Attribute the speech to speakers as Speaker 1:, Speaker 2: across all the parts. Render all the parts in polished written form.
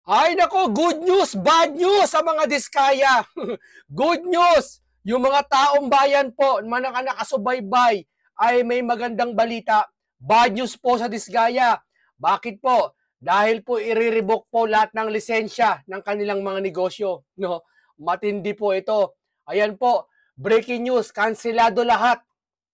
Speaker 1: Ay nako, good news, bad news sa mga diskaya. Good news, yung mga taong bayan po, mga nakasubaybay, ay may magandang balita. Bad news po sa Diskaya. Bakit po? Dahil po i-revoke po lahat ng lisensya ng kanilang mga negosyo. No? Matindi po ito. Ayan po, breaking news, kanselado lahat.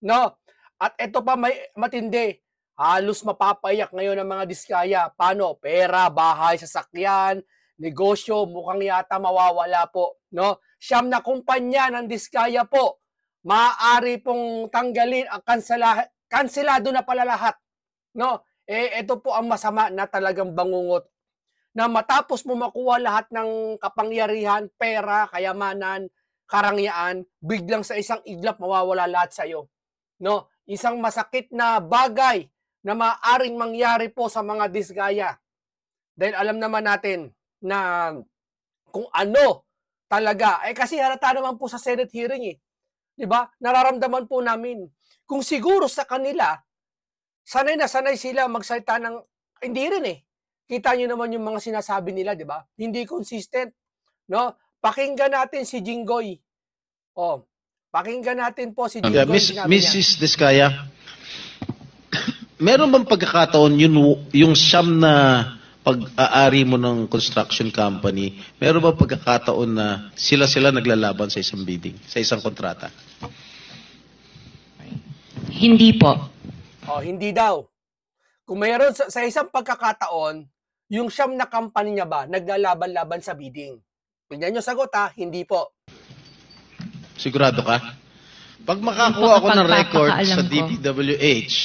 Speaker 1: No? At ito pa may matindi. Halos mapapayak ngayon ang mga diskaya. Paano? Pera, bahay, sasakyan, negosyo, mukhang yata mawawala po. No? Siyam na kumpanya ng diskaya po. Maaari pong tanggalin ang kanselado na pala lahat. No? Ito po ang masama na talagang bangungot. Na matapos mo makuha lahat ng kapangyarihan, pera, kayamanan, karangyaan, biglang sa isang iglap mawawala lahat sa iyo. No? Isang masakit na bagay na maaaring mangyari po sa mga diskaya. Dahil alam naman natin na kung ano talaga, kasi halata naman po sa Senate hearing di ba? Nararamdaman po namin. Kung siguro sa kanila, sanay na sanay sila magsalita ng, hindi rin Kita nyo naman yung mga sinasabi nila, di ba? Hindi consistent. No? Pakinggan natin si Jinggoy. Pakinggan natin po si Jinggoy.
Speaker 2: Mrs. Diskaya, meron bang pagkakataon yung siyam na pag-aari mo ng construction company, meron bang pagkakataon na sila naglalaban sa isang bidding, sa isang kontrata?
Speaker 3: Hindi po.
Speaker 1: Hindi daw. Kung mayroon sa isang pagkakataon, yung siyam na company niya ba naglalaban-laban sa bidding? Tingnan nyo sagot hindi po.
Speaker 2: Sigurado ka? Pag makakuha ako ng record sa DPWH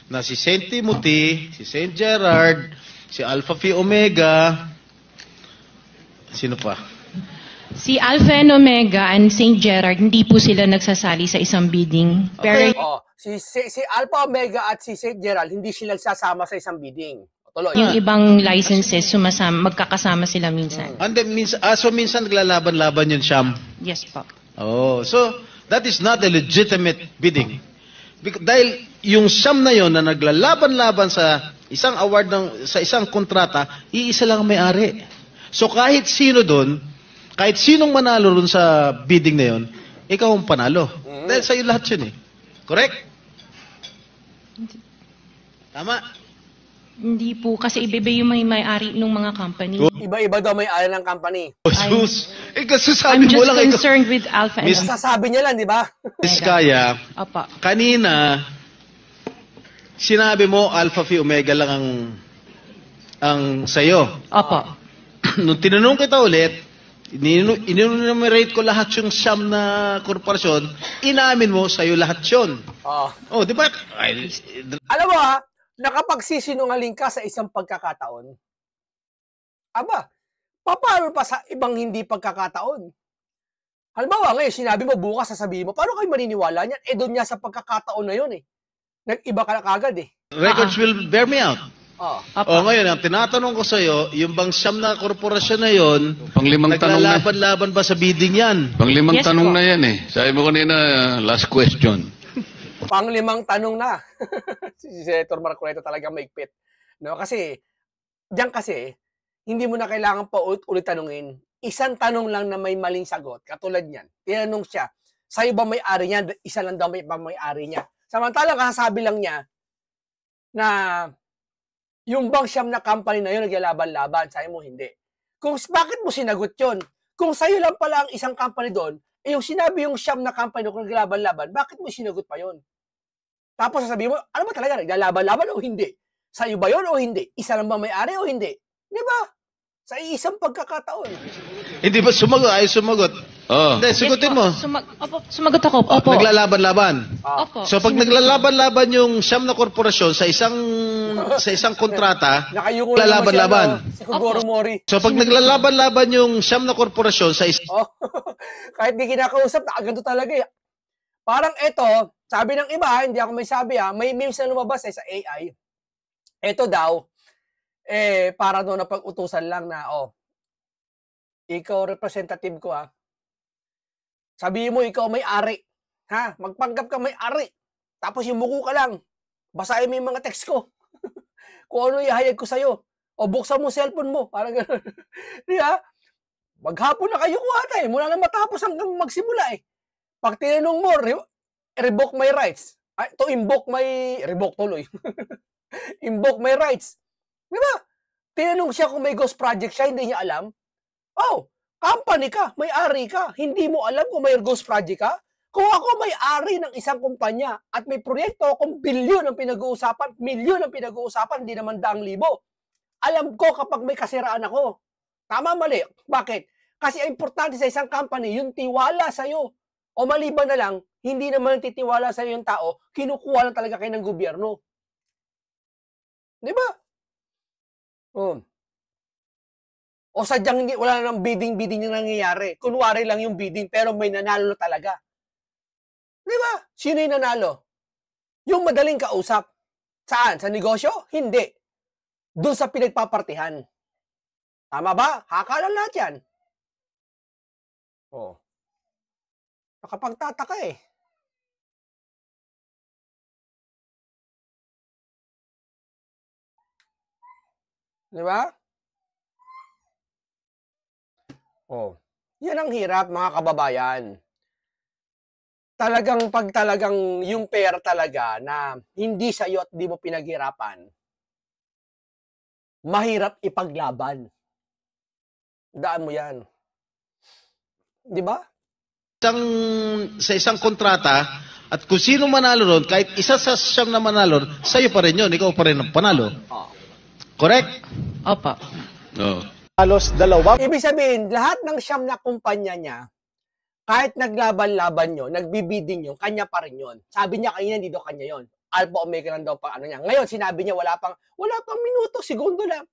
Speaker 2: na si St. Timothy, si St. Gerard, si Alpha Phi Omega, sino pa?
Speaker 3: Si Alpha and Omega and St. Gerard, hindi po sila nagsasali sa isang bidding.
Speaker 2: Okay.
Speaker 3: Pero
Speaker 1: si Alpha Omega at si St. Gerald, hindi sila nagsasama sa isang bidding. Tuloy.
Speaker 3: Yung ibang licenses, magkakasama sila minsan.
Speaker 2: So minsan naglalaban-laban yun, Siyam?
Speaker 3: Yes po.
Speaker 2: So that is not a legitimate bidding. Dahil yung Siyam na yon na naglalaban-laban sa isang award sa isang kontrata, iisa lang ang may-ari. So kahit sino doon, kahit sinong manalo doon sa bidding na yon, ikaw ang panalo. Dahil sa'yo lahat yun Correct? Tama?
Speaker 3: Hindi po, kasi iba-iba yung may-ari ng mga company.
Speaker 1: Iba-iba daw may-ari ng company.
Speaker 2: Sus!
Speaker 3: I'm just concerned with Alpha and Omega.
Speaker 1: Sasabi niya lang, di ba?
Speaker 2: Diskaya,
Speaker 3: Opo.
Speaker 2: kanina, sinabi mo Alpha Phi Omega lang ang sayo.
Speaker 3: Opo.
Speaker 2: Nung tinanong kita ulit, in-enumerate ko lahat yung siyam na korporasyon, inamin mo sa'yo lahat yun. Di ba?
Speaker 1: Alam mo nakapagsisinungaling ka sa isang pagkakataon. Paano pa sa ibang hindi pagkakataon? Halimbawa ngayon, sinabi mo bukas, sasabihin mo, paano kayo maniniwala niyan? Doon niya sa pagkakataon na yun Nag-iba ka na kagad
Speaker 2: Records will bear me out. Ngayon, ang tinatanong ko sa'yo, yung bang siyam na korporasyon na yun, naglalaban-laban ba sa bidding yan?
Speaker 4: Panglimang tanong na yan Sabi mo kanina, last question.
Speaker 1: Panglimang tanong na. Si Senator Marcoleta talaga maigpit. No? Kasi, diyan kasi, hindi mo na kailangan pa ulit tanungin. Isang tanong lang na may maling sagot. Katulad niyan. Tinanong siya, sa'yo ba may-ari niya? Isa lang daw may-ari niya. Samantalang kasasabi lang niya na yung bang siyam na company na yun naglalaban-laban, sa'yo mo hindi. Bakit mo sinagot yun? Kung sa'yo lang pala ang isang company doon, yung sinabi yung siyam na company na naglalaban-laban, bakit mo sinagot pa yun? Tapos sasabihin mo, ano ba talaga, naglalaban-laban o hindi? Sa'yo ba yun o hindi? Isa lang ba may-ari o hindi? Di ba? Sa isang pagkakataon.
Speaker 2: Hindi ba sumagot? Ay, sumagot. Hindi, sagutin mo.
Speaker 3: Sumagot ako. Opo.
Speaker 2: Naglalaban-laban.
Speaker 3: Opo.
Speaker 2: So pag naglalaban-laban yung siyam na korporasyon sa isang kontrata, naglalaban-laban.
Speaker 1: Si Kogoro Mori.
Speaker 2: So pag naglalaban-laban yung siyam na korporasyon sa
Speaker 1: kahit di kinakausap, nakaganto talaga Parang ito, sabi ng iba, hindi ako may sabi may memes na lumabas sa AI. Ito daw, para doon na pag-utusan lang na, ikaw representative ko sabihin mo ikaw may-ari. Magpanggap ka may-ari. Tapos yung muko ka lang. Basahin mo yung mga text ko. Kung ano ihayag ko sa'yo. O buksan mo cellphone mo. Parang gano'n. Di ba? Maghapon na kayo kuha mula na matapos hanggang magsimula eh. Pag tinanong mo, revoke my rights. Ay, to invoke my, revoke tuloy. Invoke my rights. Di ba? Tinanong siya kung may ghost project siya, hindi niya alam. Oh, company ka, may-ari ka. Hindi mo alam kung may ghost project ka? Kung ako may-ari ng isang kumpanya at may proyekto akong bilyon ang pinag-uusapan, milyon ang pinag-uusapan, hindi naman daang libo. Alam ko kapag may kasiraan ako. Tama, mali. Bakit? Kasi ang importante sa isang company, yung tiwala sa'yo. O maliban na lang, hindi naman titiwala sa'yo yung tao, kinukuha lang talaga kayo ng gobyerno. Di ba? O sadyang hindi, wala nang bidding na nangyayari. Kunwari lang yung bidding, pero may nanalo talaga. Di ba? Sino yung nanalo? Yung madaling kausap. Saan? Sa negosyo? Hindi. Doon sa pinagpapartihan. Tama ba? Haka lang lahat yan. Nakapagtataka eh. Di ba? Yan ang hirap mga kababayan. Talagang yung pera talaga na hindi sa'yo at di mo pinaghirapan, mahirap ipaglaban. Daan mo yan. Di ba?
Speaker 2: Sa isang kontrata, at kung sino manalo ron, kahit isa sa siyam na manalo, sa'yo pa rin yun, ikaw pa rin ang panalo. Correct?
Speaker 3: Opo.
Speaker 4: No.
Speaker 2: Halos dalawa.
Speaker 1: Ibig sabihin, lahat ng siyam na kumpanya niya, kahit naglaban-laban nyo, nagbibidding nyo, kanya pa rin yun. Sabi niya kanina, hindi daw kanya yun. Alpha Omega lang daw pa ano niya. Ngayon, sinabi niya, wala pang minuto, segundo lang.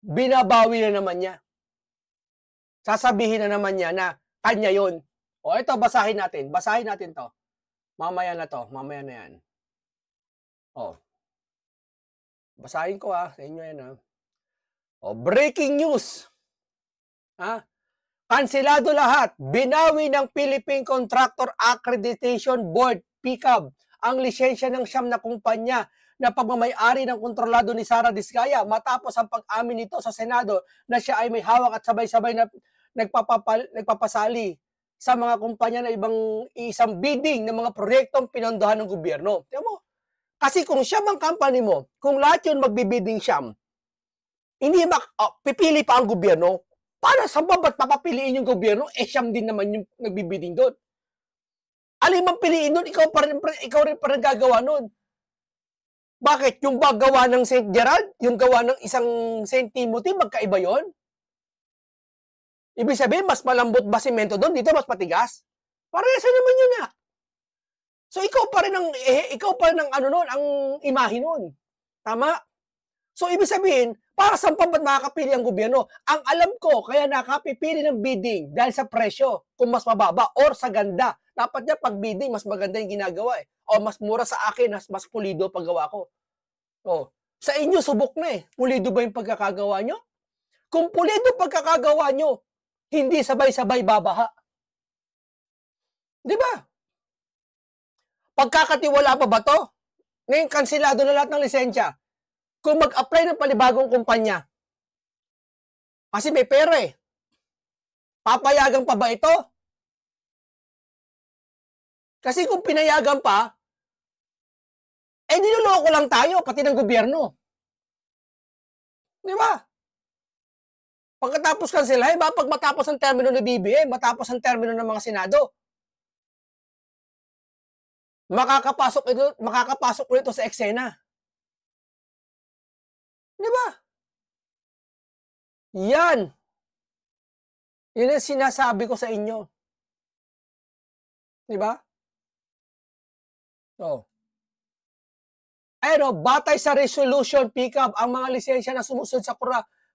Speaker 1: Binabawi na naman niya. Sasabihin na naman niya na kanya yun. O ito, basahin natin. Basahin natin to. Mamaya na to. Mamaya na yan. Basahin ko sa inyo yan breaking news. Kanselado lahat. Binawi ng Philippine Contractor Accreditation Board, PCAB, ang lisensya ng siyam na kumpanya na pagmamay-ari ng kontrolado ni Sara Diskaya matapos ang pag-amin nito sa Senado na siya ay may hawak at sabay-sabay na nagpapasali sa mga kumpanya na isang bidding ng mga proyektong pinondohan ng gobyerno. Tiyan mo? Kasi kung siyam ang company mo, kung lahat yun magbibidding siyam, hindi pipili pa ang gobyerno. Para sa ba't papapiliin yung gobyerno? Siyam din naman yung nagbibidding doon. Alin man piliin doon, ikaw rin pa rin gagawa doon. Bakit? Yung gawa ng St. Gerald, yung gawa ng isang St. Timothy, magkaiba yon? Ibig sabihin, mas malambot ba simento doon? Dito mas matigas? Parehas naman yun na. So ikaw pa rin ang ang imahe noon. Tama? So ibig sabihin, para saan pa ba't makakapili ang gobyerno? Ang alam ko, kaya nakapipili ng bidding dahil sa presyo, kung mas mababa or sa ganda. Dapat niya pag bidding, mas maganda yung ginagawa eh. O mas mura sa akin, mas pulido paggawa ko. Sa inyo, subok na eh. Pulido ba yung pagkakagawa nyo? Kung pulido pagkakagawa nyo, hindi sabay-sabay babaha. Di ba? Pagkakatiwala pa ba to? Ngayon, kansilado na lahat ng lisensya. Kung mag-apply ng panibagong kumpanya, kasi may pera eh, papayagan pa ba ito? Kasi kung pinayagan pa, niloloko lang tayo, pati ng gobyerno. Di ba? Pagkatapos kanselahin, pag matapos ang termino ng BBM, matapos ang termino ng mga Senado, makakapasok ito sa eksena. Di ba? Yan. Yun ang sinasabi ko sa inyo. Di ba? Batay sa resolution, PCAB, ang mga lisensya na sumusunod sa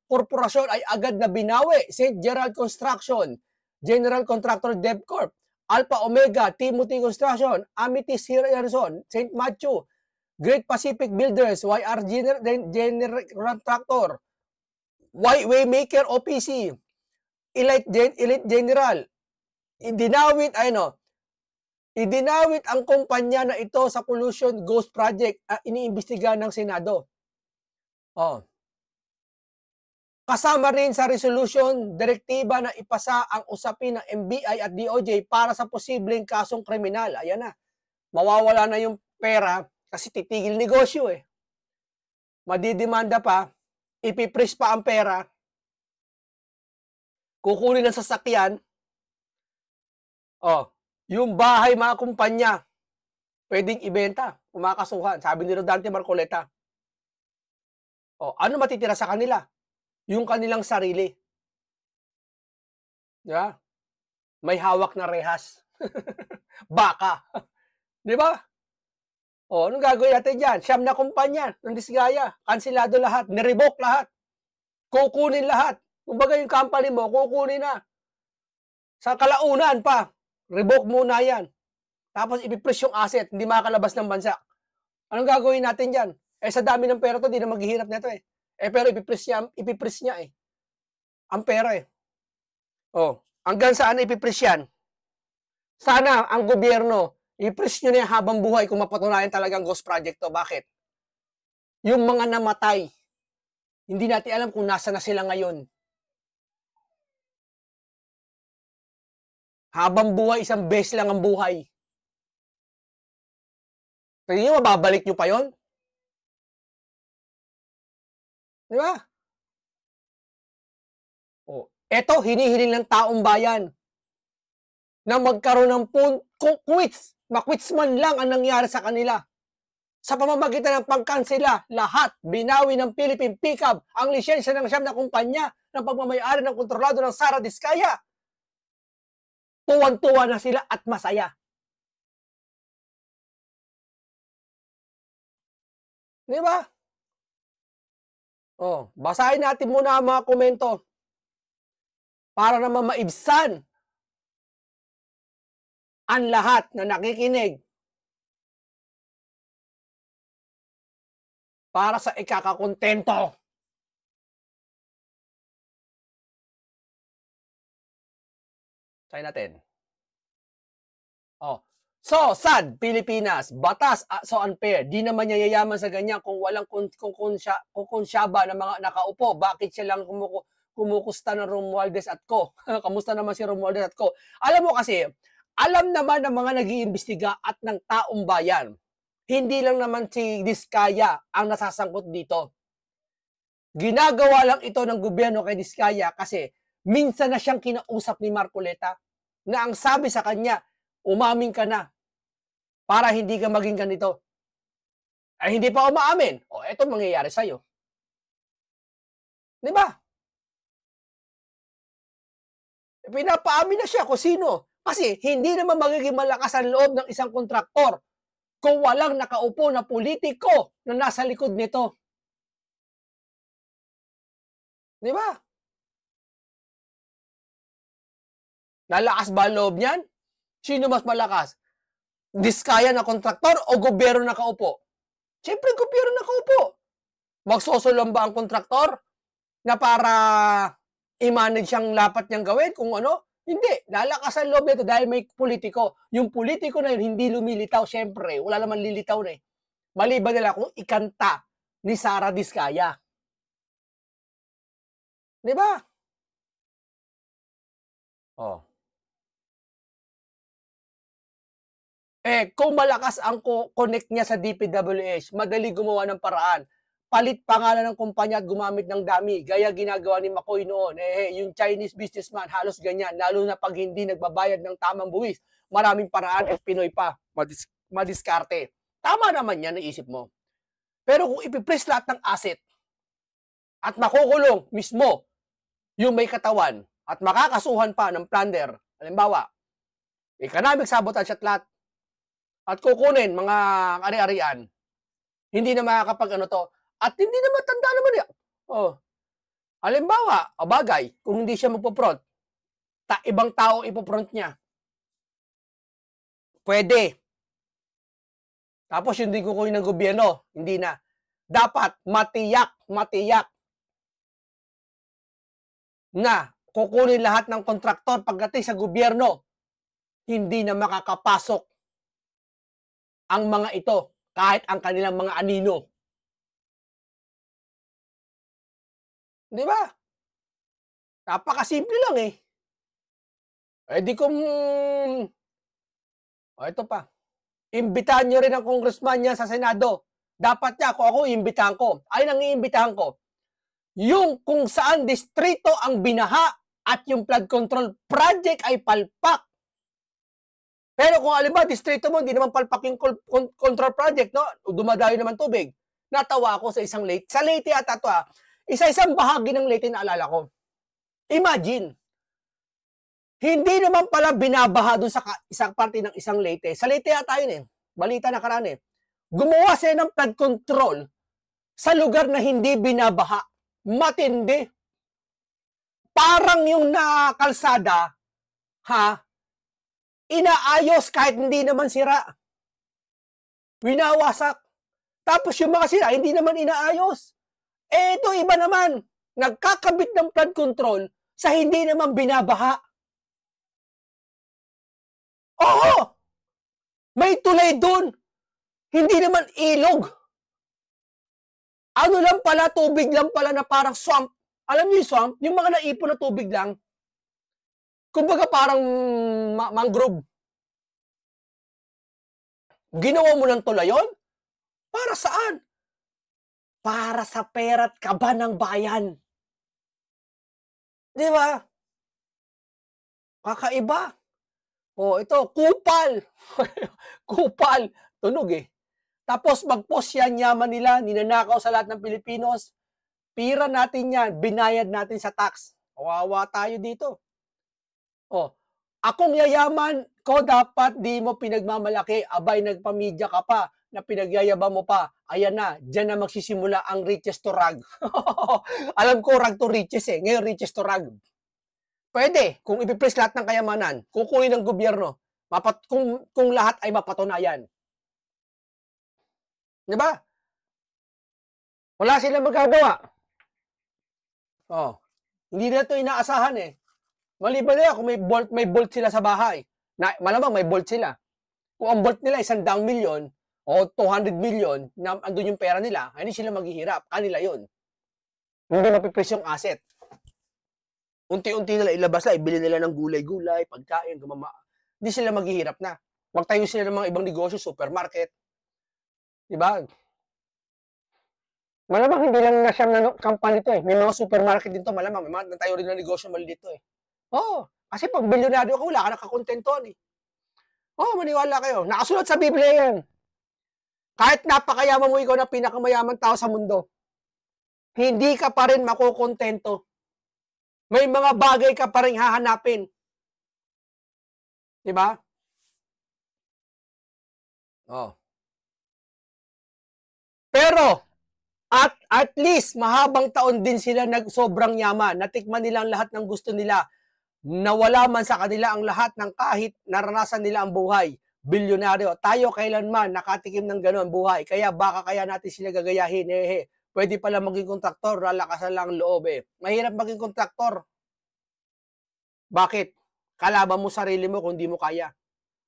Speaker 1: korporasyon ay agad na binawi. St. Gerald Construction, General Contractor DevCorp, Alpha Omega, Timothy Construction, Amity Harrison, St. Matthew, Great Pacific Builders, YR General Contractor, Waymaker OPC, Elite General. Idinawit ang kumpanya na ito sa Pollution Ghost Project iniimbestigahan ng Senado. Kasama rin sa resolution, direktiba na ipasa ang usapin ng NBI at DOJ para sa posibleng kasong kriminal. Ayan na. Mawawala na yung pera kasi titigil negosyo eh. Madidemanda pa, ipipris pa ang pera, kukunin ng sasakyan, yung bahay mga kumpanya, pwedeng ibenta, kumakasuhan. Sabi ni Rodante Marcoleta. Ano matitira sa kanila? Yung kanilang sarili. Diba? May hawak na rehas. Baka. Di ba? Anong gagawin natin dyan? Siyam na kumpanya ng Disgaya. Kansilado lahat. Nirevoke lahat. Kukunin lahat. Kumbaga yung company mo, kukunin na. Sa kalaunan pa, revoke muna yan. Tapos ipipress yung asset, hindi makakalabas ng bansa. Anong gagawin natin dyan? Sa dami ng pera to, di na maghihirap nito eh. Pero ipipress niya eh. Ang pera eh. Hanggang saan ipipress yan? Sana ang gobyerno, ipress nyo na yan habang buhay kung mapatunayan talagang ghost project to. Bakit? Yung mga namatay, hindi natin alam kung nasa na sila ngayon. Habang buhay, isang beses lang ang buhay. Tingin nyo, mababalik nyo pa yon? Di ba? Eto, hinihiling ng taong bayan na magkaroon ng quits. Maquits man lang ang nangyari sa kanila. Sa pamamagitan ng pagkansela, lahat binawi ng Philippine PCAB ang lisensya ng siyam na kumpanya ng pagmamayari ng kontrolado ng Sara Diskaya. Tuwan-tuwa na sila at masaya. Di ba? Basahin natin muna ang mga komento para naman maibsan ang lahat na nakikinig para sa ikakakontento. Try natin. So, sad, Pilipinas, batas so unfair. Di naman niya yayaman sa ganyan kung walang kunsyaba ng mga nakaupo. Bakit siya lang kumukusta ng Romualdez at Co? Kamusta naman si Romualdez at Co? Alam mo kasi, alam naman ng mga nag-iimbestiga at ng taong bayan. Hindi lang naman si Diskaya ang nasasangkot dito. Ginagawa lang ito ng gobyerno kay Diskaya kasi minsan na siyang kinausap ni Marcoleta na ang sabi sa kanya, umamin ka na para hindi ka maging ganito. Ay hindi pa umaamin. Eto mangyayari sa'yo. Di ba? Pinapaamin na siya kung sino. Kasi hindi naman magiging malakas ang loob ng isang kontraktor kung walang nakaupo na politiko na nasa likod nito. Di ba? Lalakas ba ang loob niyan? Sino mas malakas? Diskaya na kontraktor o gobyerno nakaupo? Siyempre, gobyerno nakaupo. Magsosolong ba ang kontraktor na para i-manage ang lapat niyang gawin kung ano? Hindi. Lalakas ang loob nito dahil may politiko. Yung politiko na yun, hindi lumilitaw. Siyempre, wala naman lilitaw na eh. Maliban nila kung ikanta ni Sara Diskaya. Di ba? Kung malakas ang connect niya sa DPWH, madali gumawa ng paraan. Palit pangalan ng kumpanya at gumamit ng dami. Gaya ginagawa ni McCoy noon. Yung Chinese businessman, halos ganyan. Lalo na pag hindi nagbabayad ng tamang buwis. Maraming paraan at Pinoy pa. Madiskarte. Tama naman yan, naisip mo. Pero kung ipipress lahat ng asset at makukulong mismo yung may katawan at makakasuhan pa ng plunder, halimbawa, economic sabotage at lahat, at kukunin mga ari-arian, hindi na makakapag to, at hindi na matanda naman yan. Halimbawa, bagay, kung hindi siya magpo-front, ibang tao ipo-front niya. Pwede. Tapos hindi kukunin ng gobyerno, hindi na. Dapat matiyak na kukunin lahat ng kontraktor pagdating sa gobyerno, hindi na makakapasok ang mga ito kahit ang kanilang mga anino. Di ba? Napakasimple lang eh. Eh di kung... ito pa. Imbitahan nyo rin ang congressman niya sa Senado. Dapat niya, kung ako iimbitahan ko, ay nang iimbitahan ko, yung kung saan distrito ang binaha at yung flood control project ay palpak. Pero kung alam ba, distrito mo, hindi naman palpak yung control project, no? Dumadayo naman tubig. Natawa ako sa isang Leyte. Sa Leyte at ito isa-isang bahagi ng Leyte na alala ko. Imagine, hindi naman pala binabaha doon sa isang parte ng isang Leyte. Sa Leyte tayo eh. Balita na karaan eh. Gumawa sila ng flood control sa lugar na hindi binabaha. Matindi. Parang yung nakalsada, inaayos kahit hindi naman sira. Winawasak. Tapos yung mga sira, hindi naman inaayos. Eh, ito iba naman. Nagkakabit ng flood control sa hindi naman binabaha. Oo! May tulay doon. Hindi naman ilog. Ano lang pala, tubig lang pala na parang swamp. Alam niyo yung swamp? Yung mga naipon na tubig lang. Kumbaga parang mangrove. Ginawa mo ng tulayon? Para saan? Para sa pera't kaba ng bayan. Di ba? Kakaiba. Oh, ito, kupal. Kupal. Tunog eh. Tapos mag-post yan, yaman nila, ninanakaw sa lahat ng Pilipinos. Pira natin yan, binayad natin sa tax. Kawawa tayo dito. Oh, akong yayaman ko, dapat di mo pinagmamalaki. Abay, nagpamedya ka pa, na pinagyayaba mo pa. Ayan na, dyan na magsisimula ang riches to rag. Alam ko, rag to riches eh. Ngayon, riches to rag. Pwede, kung ipipress lahat ng kayamanan, kukunin ng gobyerno, kung lahat ay mapatunayan. Diba? Wala silang magagawa. Oh, hindi na ito inaasahan eh. Maliban nila kung may bolt sila sa bahay. Malamang may bolt sila. Kung ang bolt nila 100 milyon o 200 milyon na andun yung pera nila, hindi sila maghihirap. Kanila yun. Hindi mapipress yung asset. Unti-unti nila ilabas na, ibili nila ng gulay-gulay, pagkain, gumama. Hindi sila maghihirap na. Magtayo sila ng mga ibang negosyo, supermarket. Diba? Malamang hindi lang na siyang company to eh. May mga supermarket din to, malamang. May mga tayo rin ng negosyo mali dito eh. Oo. Kasi pag bilyonaryo ka, wala ka nakakontentuhan eh. Oo, maniwala kayo. Nakasulat sa Biblia yan. Kahit napakayaman mo ikaw na pinakamayaman tao sa mundo, hindi ka pa rin makukontento. May mga bagay ka pa rin hahanapin. Diba? Oh. Pero, at least, mahabang taon din sila sobrang yaman. Natikman nila ang lahat ng gusto nila. Nawala man sa kanila ang lahat ng kahit naranasan nila ang buhay. Bilyonaryo. Tayo kailanman nakatikim ng gano'n buhay. Kaya baka kaya natin sila gagayahin. Pwede pala maging kontraktor. Lalakasan lang loob eh. Mahirap maging kontraktor. Bakit? Kalaban mo sarili mo kung di mo kaya.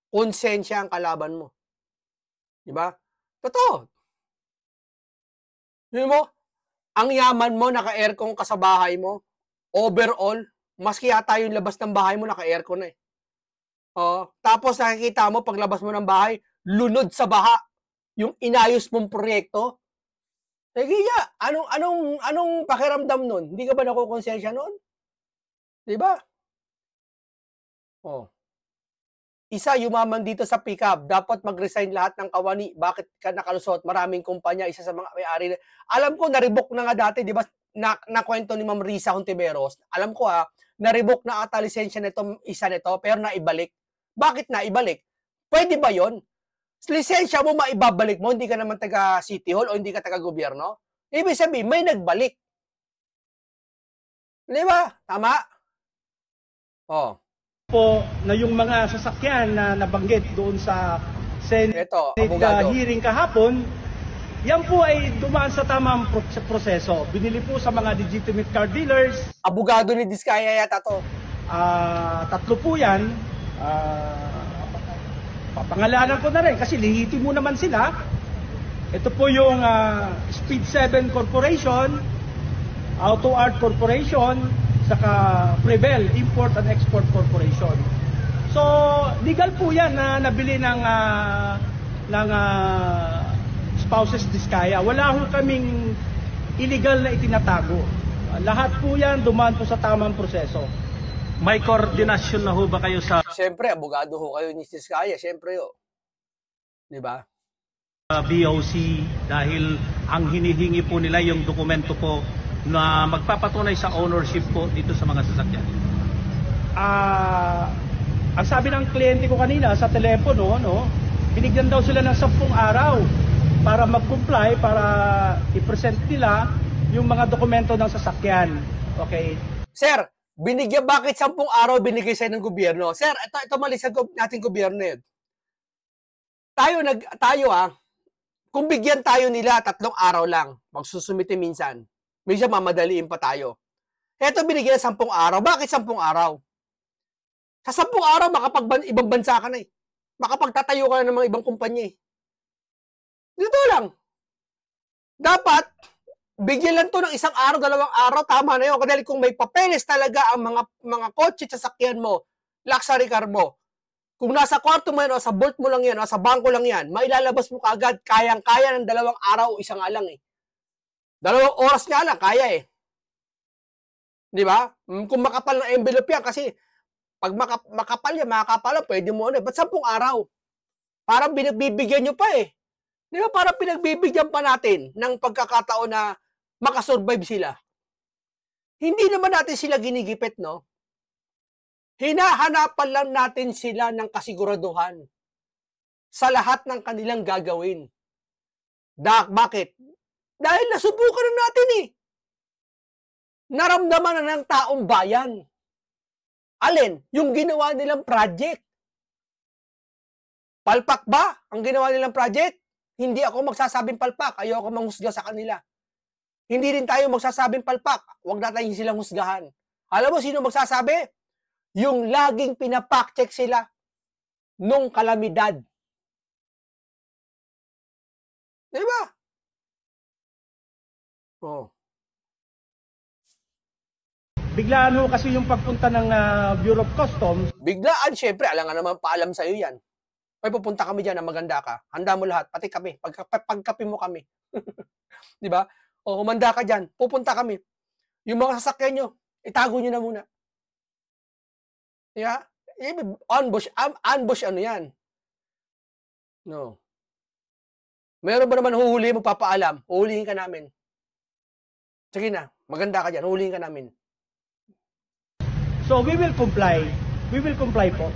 Speaker 1: Konsensya ang kalaban mo. Diba? Totoo. Yun mo, ang yaman mo, naka-aircon ka sa bahay mo, overall, maski yata yung labas ng bahay mo, naka-aircon na eh. Tapos nakikita mo, paglabas mo ng bahay, lunod sa baha, yung inayos mong proyekto. Kaya, anong pakiramdam nun? Hindi ka ba nakukonsensya nun? Diba? Isa, yumaman dito sa pickup. Dapat mag-resign lahat ng kawani. Bakit ka nakalusot? Maraming kumpanya, isa sa mga may-ari. Alam ko, naribok na nga dati, di ba? Nakwento ni Ma'am Risa Hontiveros. Alam ko naribok na ata lisensya nito, isa nito, pero naibalik. Bakit naibalik? Pwede ba yon? Lisensya mo maibabalik mo, hindi ka naman taga City Hall o hindi ka taga gobyerno. Ibig sabihin, may nagbalik. Di ba? Tama?
Speaker 5: Po na yung mga sasakyan na nabanggit doon sa Senate hearing kahapon, yan po ay dumaan sa tamang proseso. Binili po sa mga legitimate car dealers.
Speaker 1: Abogado ni Diskaya yata to.
Speaker 5: 3 po yan. Papangalanan ko na rin kasi lehitimo naman sila. Ito po yung Speed 7 Corporation, Auto Art Corporation, saka Prevel, Import and Export Corporation. So, legal po yan na nabili ng spouses Diskaya. Wala ho kaming illegal na itinatago. Lahat po yan dumaan po sa tamang proseso.
Speaker 6: May koordinasyon na ho ba kayo sa
Speaker 1: Siyempre, abogado ho kayo ni Diskaya. Siyempre, di ba?
Speaker 6: BOC dahil ang hinihingi po nila yung dokumento po na magpapatunay sa ownership po dito sa mga sasakyan?
Speaker 5: Ang sabi ng kliyente ko kanina sa telepono, binigyan daw sila ng 10 araw para mag-comply, para i-present nila yung mga dokumento ng sasakyan. Okay?
Speaker 1: Sir, bakit 10 araw binigay sa'yo ng gobyerno? Sir, ito mali sa nating gobyerno yun. Kung bigyan tayo nila 3 araw lang, magsusumite minsan. Minsan mamadaliin pa tayo. Ito binigyan 10 araw. Bakit 10 araw? Sa 10 araw, ibang bansa ka na eh. Makapagtatayo ka na ng mga ibang kumpanya eh. Dito lang. Dapat, bigyan lang to ng 1 araw, 2 araw, tama na yun. Dahil kung may papeles talaga ang mga kotse at sasakyan mo, luxury car mo, kung nasa kwarto mo yan, o sa vault mo lang yan, o sa bangko lang yan, mailalabas mo kaagad, kayang-kaya ng 2 araw o 1 nga lang eh. 2 oras nga lang, kaya eh. Di ba? Kung makapal na envelope yan, kasi pag makapal yan, pwede mo ano. Ba't 10 araw? Parang binagbibigyan nyo pa eh. Di ba? Parang pinagbibigyan pa natin ng pagkakataon na makasurvive sila. Hindi naman natin sila ginigipit, no? Hinahanapan lang natin sila ng kasiguraduhan sa lahat ng kanilang gagawin. Bakit? Dahil nasubukan na natin eh. Naramdaman na ng taong bayan. Alin? Yung ginawa nilang project. Palpak ba ang ginawa nilang project? Hindi ako magsasabing palpak. Ayoko manghusga sa kanila. Hindi rin tayo magsasabing palpak. Huwag natin silang husgahan. Alam mo sino magsasabi? Yung laging pinapack-check sila nung kalamidad. Di ba? Oh.
Speaker 5: Biglaan ho kasi yung pagpunta ng Bureau of Customs.
Speaker 1: Biglaan, syempre. Alam nga naman, paalam sa'yo yan. Ay, pupunta kami dyan na maganda ka. Handa mo lahat, pati kami. Pagkapi mo kami. Di ba? O, humanda ka dyan. Pupunta kami. Yung mga sasakyan nyo, itago nyo na muna. Yeah? Ambush ano yan? No. Meron ba naman huhuli mo papaalam? Huhulihin ka namin. Sige na, maganda ka dyan. Huhulihin ka namin.
Speaker 5: So we will comply. We will comply po.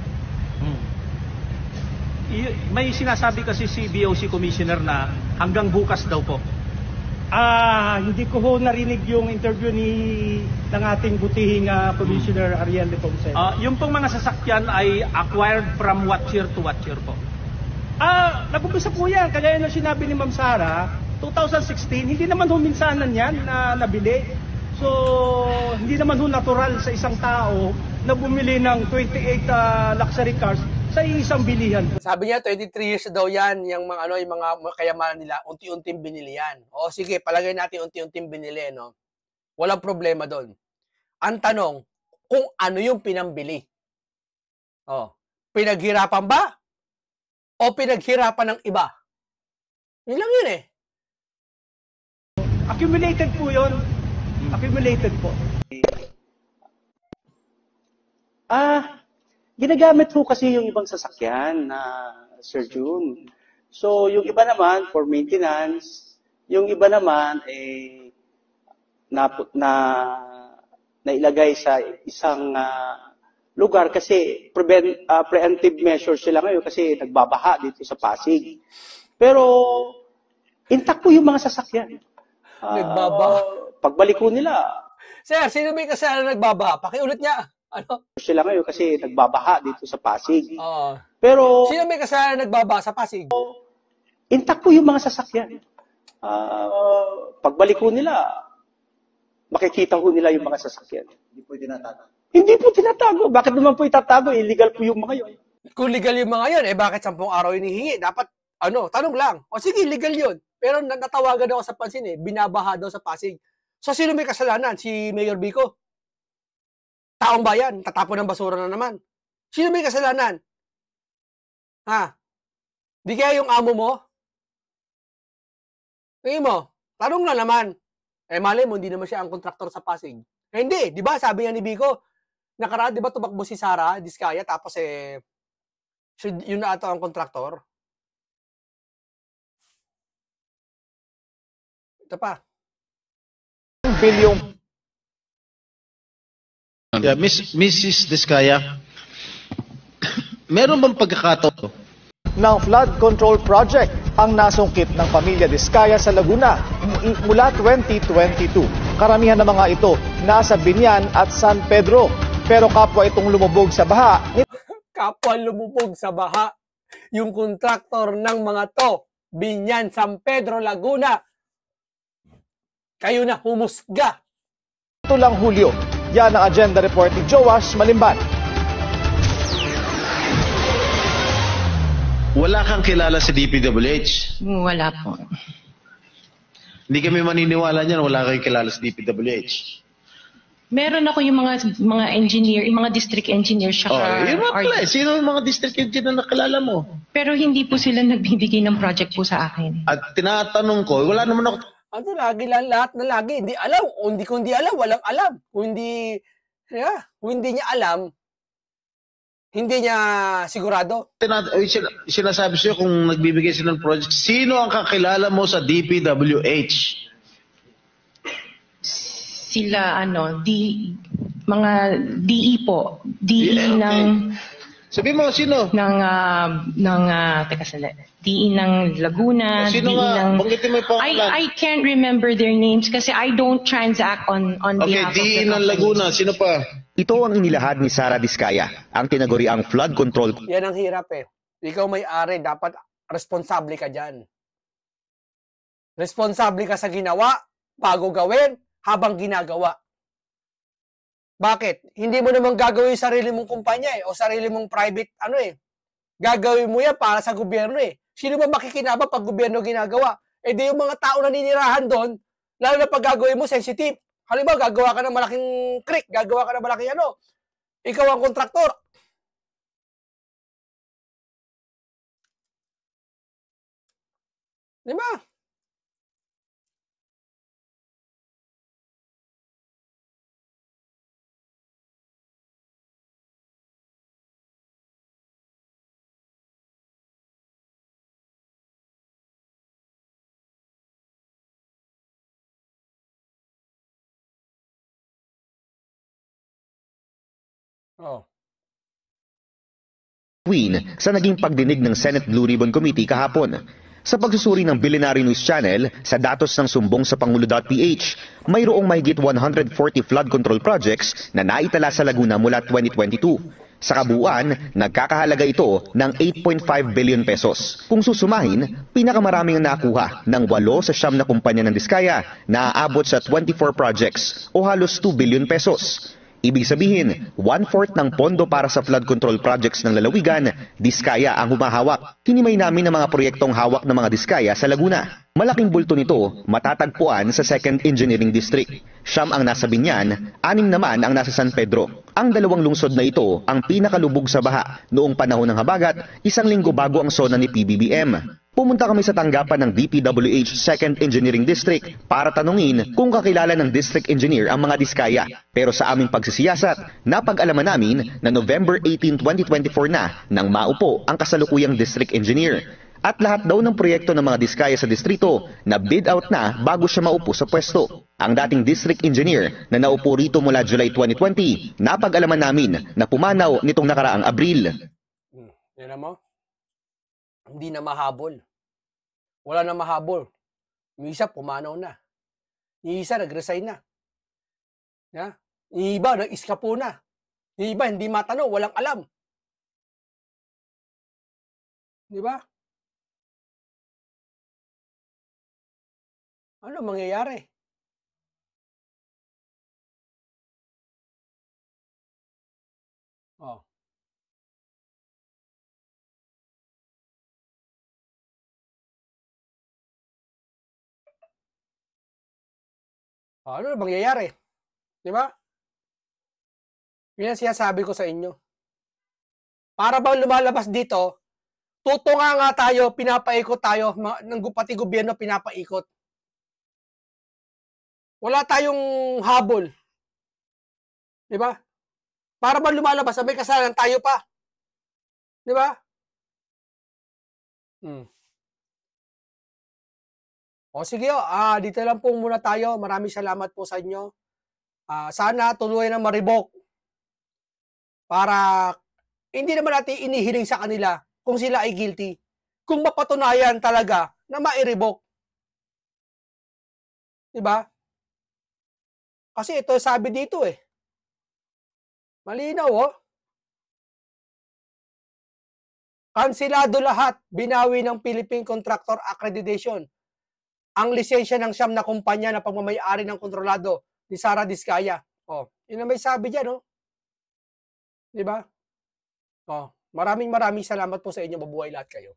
Speaker 6: May sinasabi kasi si BOC Commissioner na hanggang bukas daw po.
Speaker 5: Hindi ko ho narinig yung interview ng ating butihing Commissioner Ariel de Ponce.
Speaker 6: Yung pong mga sasakyan ay acquired from what year to what year po?
Speaker 5: Nag-umpisa po yan. Kagaya ng sinabi ni Ma'am Sara, 2016, hindi naman ho minsanan yan na nabili. So, hindi naman ho natural sa isang tao na bumili ng 28 luxury cars sa isang bilihan.
Speaker 1: Sabi niya, 23 years daw yan, yung mga kayamanan nila, unti-unting binili yan. O sige, palagay natin unti-unting binili, no? Walang problema doon. Ang tanong, kung ano yung pinambili. Pinaghirapan ba? O pinaghirapan ng iba? Yun lang yun eh.
Speaker 5: Accumulated po yun. Accumulated po. Ginagamit ho kasi yung ibang sasakyan na Sir June. So, yung iba naman for maintenance, yung iba naman nailagay sa isang lugar kasi preemptive measures sila ngayon kasi nagbabaha dito sa Pasig. Pero intact po yung mga sasakyan.
Speaker 1: Nagbabaha.
Speaker 5: Pagbalik ko nila.
Speaker 1: Sir, sino may kasalanan nagbabaha? Pakiulit niya. Ano?
Speaker 5: Sila ngayon kasi nagbabaha dito sa Pasig.
Speaker 1: Oo.
Speaker 5: Pero
Speaker 1: sino may kasalanan nagbabaha sa Pasig?
Speaker 5: intact po yung mga sasakyan. Pagbalik ko nila, makikita ko nila yung mga sasakyan.
Speaker 7: Hindi po tinatago.
Speaker 5: Hindi po tinatago. Bakit naman po itatago? Illegal po yung mga yun.
Speaker 1: Kung legal yung mga yun, bakit 10 araw hinihingi? Dapat, tanong lang. O sige, legal yun. Pero natawagan ako sa pansin binabaha daw sa Pasig. So, sino may kasalanan? Si Mayor Vico? taong bayan, tatapon ng basura na naman. Sino may kasalanan? Ha? Di kaya yung amo mo? Tingin mo, tanong na naman. Mali mo, hindi naman siya ang kontraktor sa Pasig. Hindi, di ba? Sabi nga ni Biko, nakaraan, di ba tumakbo si Sara Diskaya, tapos yun na ata ang kontraktor. Ito pa.
Speaker 7: Bilyong
Speaker 2: Yeah, Mrs. Diskaya, meron bang pagkakataon
Speaker 7: ng flood control project ang nasungkit ng pamilya Diskaya sa Laguna mula 2022. Karamihan ng mga ito nasa Binyan at San Pedro. Pero kapwa itong lumubog sa baha.
Speaker 1: Kapwa lumubog sa baha. Yung kontraktor ng mga to, Binyan, San Pedro, Laguna. Kayo na humusga.
Speaker 7: Ito lang Hulyo. Yan ang agenda report ni Joash Malimban.
Speaker 2: wala kang kilala sa DPWH?
Speaker 3: Wala po.
Speaker 2: Hindi kami maniniwala niyan, wala kang kilala sa DPWH.
Speaker 3: Meron ako yung mga engineer, yung mga district engineer siya.
Speaker 2: Yun nga pala. Sino yung mga district engineer na nakilala mo?
Speaker 3: Pero hindi po sila nagbibigay ng project po sa akin.
Speaker 2: At tinatanong ko, wala naman ako.
Speaker 1: Ano, lagi lang, lahat na lagi. Hindi alam. Kung hindi alam, walang alam. Kung hindi niya alam, hindi niya sigurado.
Speaker 2: Sinasabi sa'yo kung nagbibigay sila ng project, sino ang kakilala mo sa DPWH?
Speaker 3: Sila, mga DE po. DE ng...
Speaker 2: Sabi mo, sino?
Speaker 3: Teka sandali. DE ng Laguna,
Speaker 2: Sino
Speaker 3: DE
Speaker 2: nga?
Speaker 3: ng...
Speaker 2: Banggitin mo yung pangalan.
Speaker 3: I can't remember their names kasi I don't transact on
Speaker 2: Okay,
Speaker 3: behalf of
Speaker 2: DE
Speaker 3: the
Speaker 2: ng
Speaker 3: company.
Speaker 2: Laguna. Sino pa?
Speaker 8: Ito ang inilahad ni Sara Diskaya, ang tinaguriang flood control.
Speaker 1: Yan ang hirap eh. Ikaw may-ari, dapat responsable ka dyan. Responsable ka sa ginawa, bago gawin, habang ginagawa. Bakit? Hindi mo naman gagawin yung sarili mong kumpanya o sarili mong private Gagawin mo yan para sa gobyerno eh. Sino ba makikinabang pag gobyerno ginagawa? Di yung mga tao na ninirahan doon, lalo na pag gagawin mo sensitive. Halimbawa, gagawa ka ng malaking creek, gagawa ka ng malaking ikaw ang kontraktor. Di ba? Oh.
Speaker 8: Sa naging pagdinig ng Senate Blue Ribbon Committee kahapon. Sa pagsusuri ng Billionaire News Channel sa datos ng sumbong sa Pangulo.ph, mayroong mahigit 140 flood control projects na naitala sa Laguna mula 2022. Sa kabuuan, nagkakahalaga ito ng 8.5 billion pesos. Kung susumahin, pinakamaraming nakuha ng 8 sa 9 na kumpanya ng Diskaya na aabot sa 24 projects o halos 2 billion pesos. Ibig sabihin, 1/4 ng pondo para sa flood control projects ng lalawigan, Diskaya ang humahawak. Hinimay namin ang mga proyektong hawak ng mga Diskaya sa Laguna. Malaking bulto nito, matatagpuan sa 2nd Engineering District. 9 ang nasa Binyan, 6 naman ang nasa San Pedro. Ang 2 lungsod na ito ang pinakalubog sa baha noong panahon ng habagat, 1 linggo bago ang SONA ni PBBM. Pumunta kami sa tanggapan ng DPWH 2nd Engineering District para tanungin kung kakilala ng district engineer ang mga Diskaya. Pero sa aming pagsisiyasat, napag-alaman namin na November 18, 2024 na nang maupo ang kasalukuyang district engineer. At lahat daw ng proyekto ng mga Diskaya sa distrito na bid out na bago siya maupo sa pwesto. Ang dating district engineer na naupo rito mula July 2020, napag-alaman namin na pumanaw nitong nakaraang Abril.
Speaker 1: Yan mo? Hindi na mahabol. Wala na mahabol. Yung isa, pumanaw na. Yung isa, nag-resign na. Yung iba, nag-iskapo na. Yung iba, hindi matanong, walang alam. Di ba? Ano mangyayari? Oh. Ano mangyayari? Di ba? Yan ang sinasabi ko sa inyo. Para bang lumalabas dito, tutunga nga tayo, pinapaikot tayo, ng pati gobyerno pinapaikot. Wala tayong habol. Di ba? Para bang lumalabas, may kasalanan tayo pa. Di ba? O sige, dito lang po muna tayo. Maraming salamat po sa inyo. Sana tuloy na ma-revoke para hindi naman natin inihiling sa kanila kung sila ay guilty. Kung mapatunayan talaga na ma-revoke. Diba? Kasi ito sabi dito eh. Malinaw oh. Kansilado lahat, binawi ng Philippine Contractor Accreditation ang lisensya ng siyam na kumpanya na pagmamayari ng kontrolado ni Sara Diskaya. Oh, yun ang may sabi diyan, oh. 'Di ba? Oh, maraming salamat po sa inyo. Mabuhay lahat kayo.